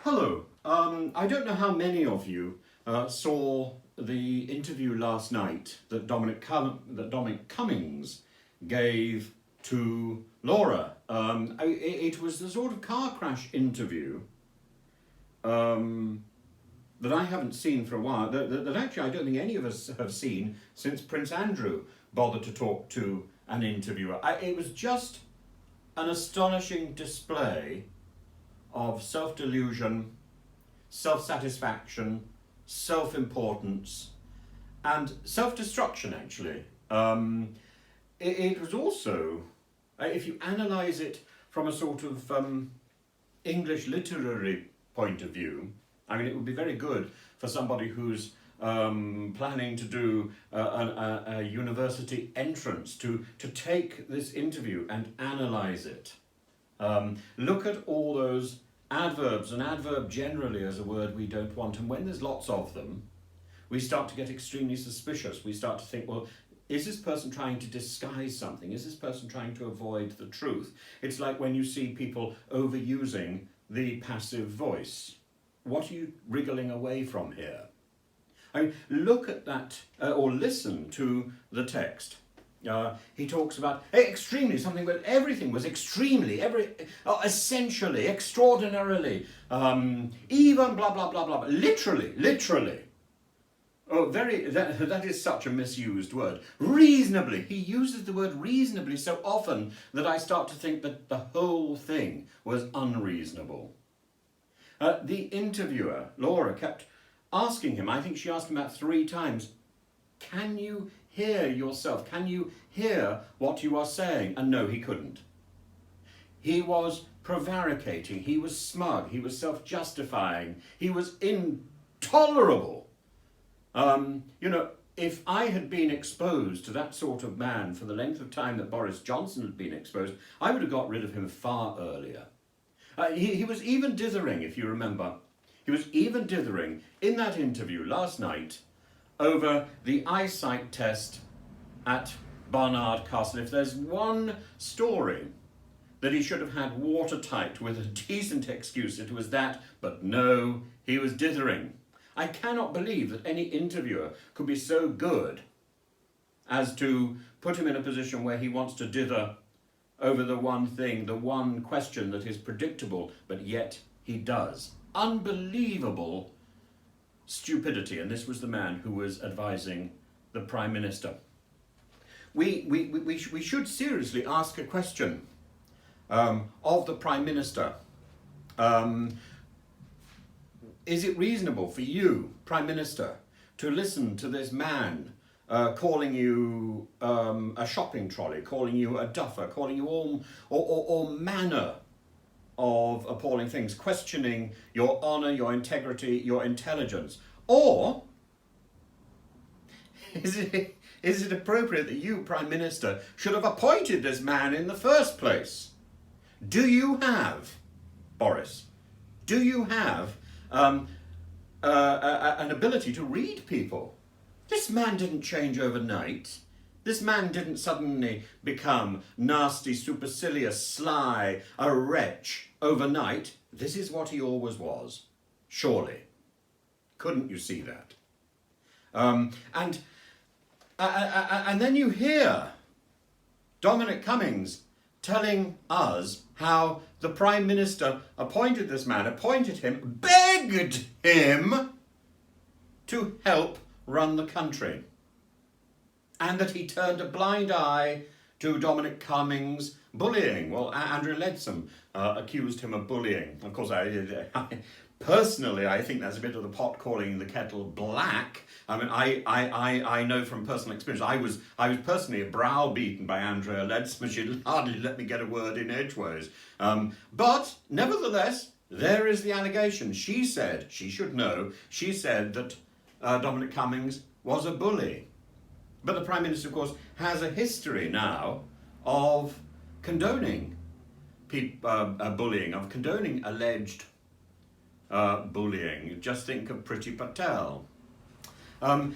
Hello. I don't know how many of you saw the interview last night that Dominic Cummings gave to Laura. It was the sort of car crash interview that I haven't seen for a while, that actually I don't think any of us have seen since Prince Andrew bothered to talk to an interviewer. It was just an astonishing display of self-delusion, self-satisfaction, self-importance, and self-destruction, actually. It was also, if you analyse it from a sort of English literary point of view, I mean, it would be very good for somebody who's planning to do a university entrance to take this interview and analyse it. Look at all those adverbs, and adverb generally is a word we don't want, and when there's lots of them, we start to get extremely suspicious. We start to think, well, is this person trying to disguise something? Is this person trying to avoid the truth? It's like when you see people overusing the passive voice. What are you wriggling away from here? I mean, look at that, or listen to the text. He talks about extremely, something where everything was extremely, essentially, extraordinarily, even blah, blah, blah, blah, literally. Oh, that is such a misused word. Reasonably. He uses the word reasonably so often that I start to think that the whole thing was unreasonable. The interviewer, Laura, kept asking him, I think she asked him about 3 times, can you hear yourself? Can you hear what you are saying? And no, he couldn't. He was prevaricating, he was smug, he was self-justifying, he was intolerable. If I had been exposed to that sort of man for the length of time that Boris Johnson had been exposed, I would have got rid of him far earlier. He was even dithering, if you remember. He was even dithering in that interview last night over the eyesight test at Barnard Castle. If there's one story that he should have had watertight with a decent excuse, it was that, but no, he was dithering. I cannot believe that any interviewer could be so good as to put him in a position where he wants to dither over the one thing, the one question that is predictable, but yet he does. Unbelievable stupidity, and this was the man who was advising the Prime Minister. We should seriously ask a question of the Prime Minister. Is it reasonable for you, Prime Minister, to listen to this man calling you a shopping trolley, calling you a duffer, calling you all manner of appalling things, questioning your honour, your integrity, your intelligence? Or is it appropriate that you, Prime Minister, should have appointed this man in the first place? Do you have, Boris, do you have an ability to read people? This man didn't change overnight. This man didn't suddenly become nasty, supercilious, sly, a wretch overnight. This is what he always was, surely. Couldn't you see that? And then you hear Dominic Cummings telling us how the Prime Minister appointed this man, begged him to help run the country. And that he turned a blind eye to Dominic Cummings' bullying. Well, Andrea Leadsom accused him of bullying. Of course, personally, I think that's a bit of the pot calling the kettle black. I mean, I know from personal experience, I was personally browbeaten by Andrea Leadsom. She hardly let me get a word in edgeways. But nevertheless, there is the allegation. She said, she should know, she said that Dominic Cummings was a bully. But the Prime Minister, of course, has a history now of condoning bullying, of condoning alleged bullying. Just think of Priti Patel. And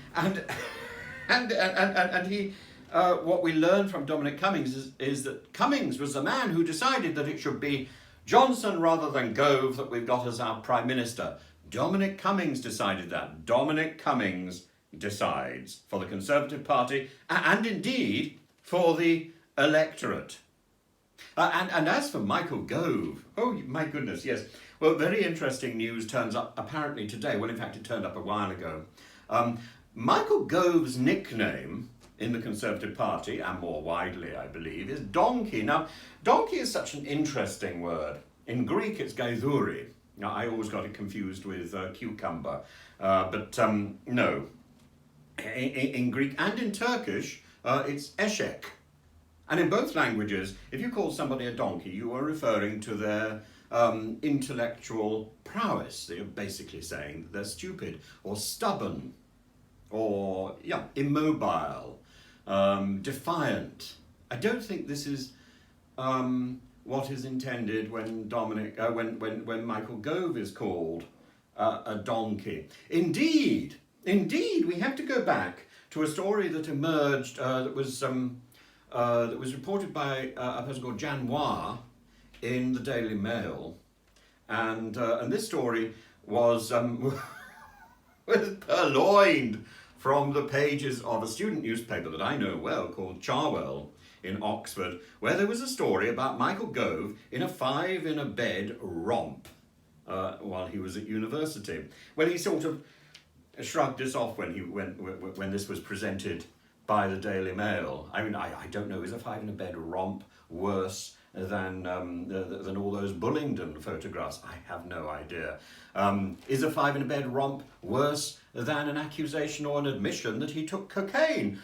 he, what we learn from Dominic Cummings is that Cummings was the man who decided that it should be Johnson rather than Gove that we've got as our Prime Minister. Dominic Cummings decided that. Dominic Cummings decides for the Conservative Party and indeed for the electorate. And as for Michael Gove, oh my goodness, yes. Well, very interesting news turns up apparently today. Well, in fact, it turned up a while ago. Michael Gove's nickname in the Conservative Party, and more widely, I believe, is donkey. Now, donkey is such an interesting word. In Greek, it's gaithuri. Now, I always got it confused with cucumber, but no. In Greek and in Turkish, it's eşek. And in both languages, if you call somebody a donkey, you are referring to their intellectual prowess. They're basically saying that they're stupid or stubborn or immobile, defiant. I don't think this is what is intended when when Michael Gove is called a donkey. Indeed, we have to go back to a story that emerged that was reported by a person called Jan Noir in the Daily Mail, and this story was was purloined from the pages of a student newspaper that I know well called Cherwell in Oxford, where there was a story about Michael Gove in a 5-in-a-bed romp while he was at university. Well, he sort of shrugged this off when this was presented by the Daily Mail. I mean, I don't know, is a 5-in-a-bed romp worse than all those Bullingdon photographs? I have no idea. Is a 5-in-a-bed romp worse than an accusation or an admission that he took cocaine?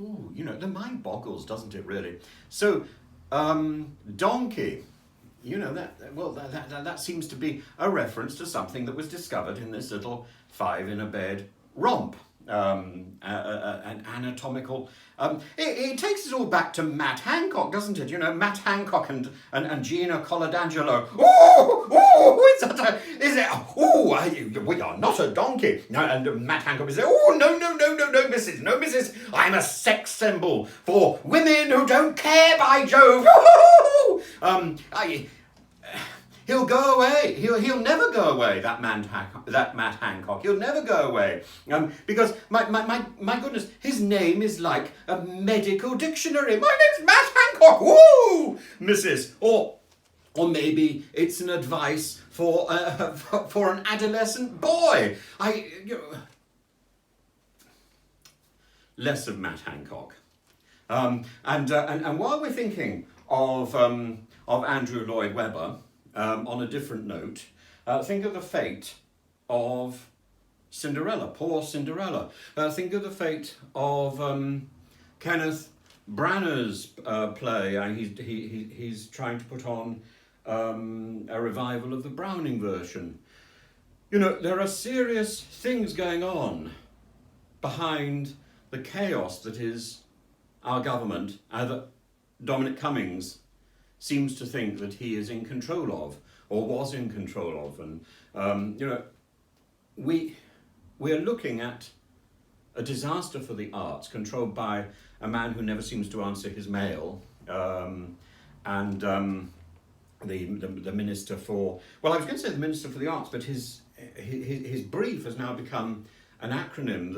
Ooh, the mind boggles, doesn't it, really? So, donkey, that seems to be a reference to something that was discovered in this little 5-in-a-bed romp. An anatomical. It takes us all back to Matt Hancock, doesn't it? Matt Hancock and Gina Coladangelo. We are not a donkey. No, and Matt Hancock would say, no, missus, I'm a sex symbol for women who don't care, by Jove. He'll go away. He'll never go away. That Matt Hancock. He'll never go away. Because my goodness, his name is like a medical dictionary. My name's Matt Hancock. Woo, Mrs. Or maybe it's an advice for an adolescent boy. Less of Matt Hancock. And while we're thinking of Andrew Lloyd Webber. On a different note, think of the fate of Cinderella, poor Cinderella. Think of the fate of Kenneth Branagh's play. He's trying to put on a revival of the Browning version. There are serious things going on behind the chaos that is our government, that Dominic Cummings seems to think that he is in control of, or was in control of. And, we're looking at a disaster for the arts controlled by a man who never seems to answer his mail, and the Minister for, well, I was going to say the Minister for the Arts, but his brief has now become an acronym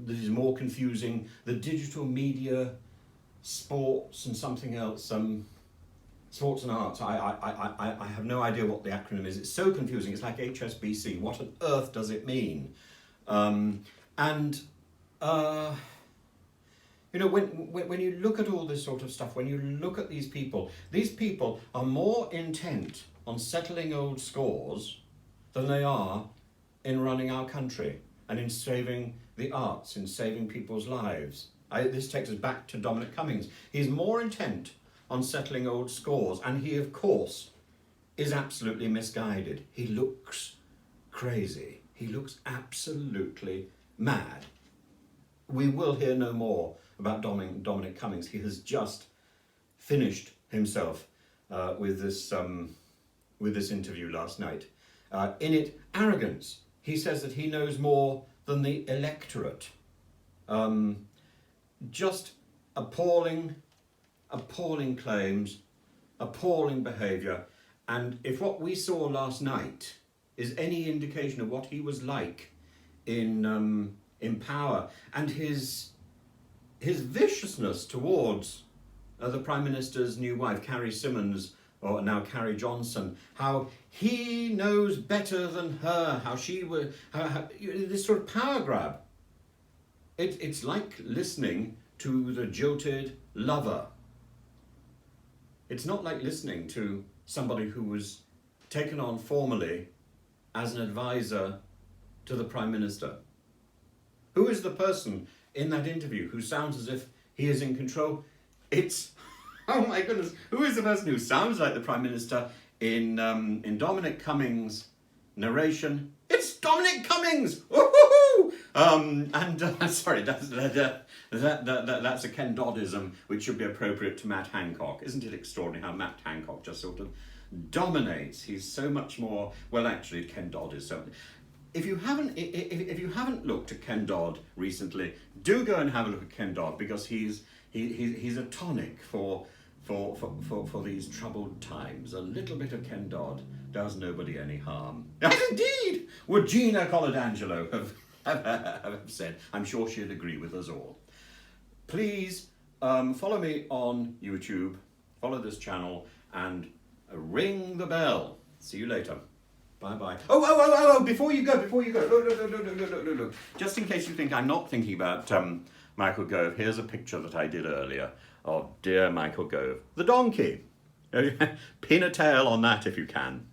that is more confusing. The Digital Media, Sports and something else, Sports and Arts. I have no idea what the acronym is. It's so confusing. It's like HSBC. What on earth does it mean? When you look at all this sort of stuff, when you look at these people are more intent on settling old scores than they are in running our country and in saving the arts, in saving people's lives. This takes us back to Dominic Cummings. He's more intent on settling old scores, and he, of course, is absolutely misguided. He looks crazy. He looks absolutely mad. We will hear no more about Dominic Cummings. He has just finished himself with this interview last night. In it, arrogance. He says that he knows more than the electorate. Just appalling claims appalling behaviour. And if what we saw last night is any indication of what he was like in power, and his viciousness towards the Prime Minister's new wife, Carrie Symonds, or now Carrie Johnson, how he knows better than her, how she would, this sort of power grab. It's like listening to the jilted lover. It's not like listening to somebody who was taken on formally as an advisor to the Prime Minister. Who is the person in that interview who sounds as if he is in control? It's, oh my goodness, who is the person who sounds like the Prime Minister in Dominic Cummings' narration? It's Dominic Cummings! Woo-hoo-hoo! Sorry, that's a Ken Doddism, which should be appropriate to Matt Hancock. Isn't it extraordinary how Matt Hancock just sort of dominates? He's so much more, well, actually, Ken Dodd is so. If you haven't looked at Ken Dodd recently, do go and have a look at Ken Dodd, because he's a tonic for these troubled times. A little bit of Ken Dodd does nobody any harm. As indeed would Gina Coladangelo have said. I'm sure she'd agree with us all. Please follow me on YouTube, follow this channel, and ring the bell. See you later. Bye-bye. Oh, before you go. Look. Just in case you think I'm not thinking about Michael Gove, here's a picture that I did earlier of dear Michael Gove. The donkey. Pin a tail on that if you can.